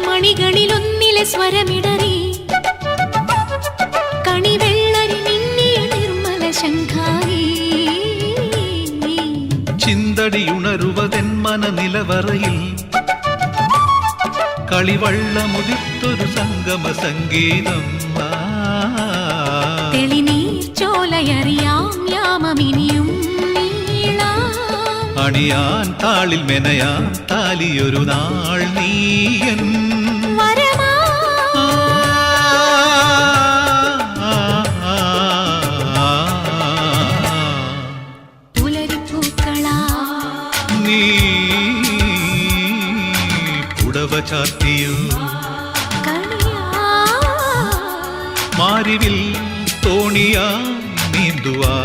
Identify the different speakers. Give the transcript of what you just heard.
Speaker 1: മണികളിലൊന്നിലെ സ്വരമിടറി കണിവെള്ളരി മിന്നിയ നിർമ്മല ശംഖാരി
Speaker 2: ചിന്തടിയുണരുവതെൻ മനനിലവറയിൽ കളിവള്ളമുതിർത്തൊരു സംഗമ സംഗീതം
Speaker 1: തെളിനീർ ചോലയറിയാം യാമമിനിയും
Speaker 2: അണിയാൻ താളിൽ മെനയാൻ താലിയൊരു നാൾ നീയൻ നീ പുടവ ചാർത്തിയോ മാരിവിൽ തോണിയാ നീന്തുവാ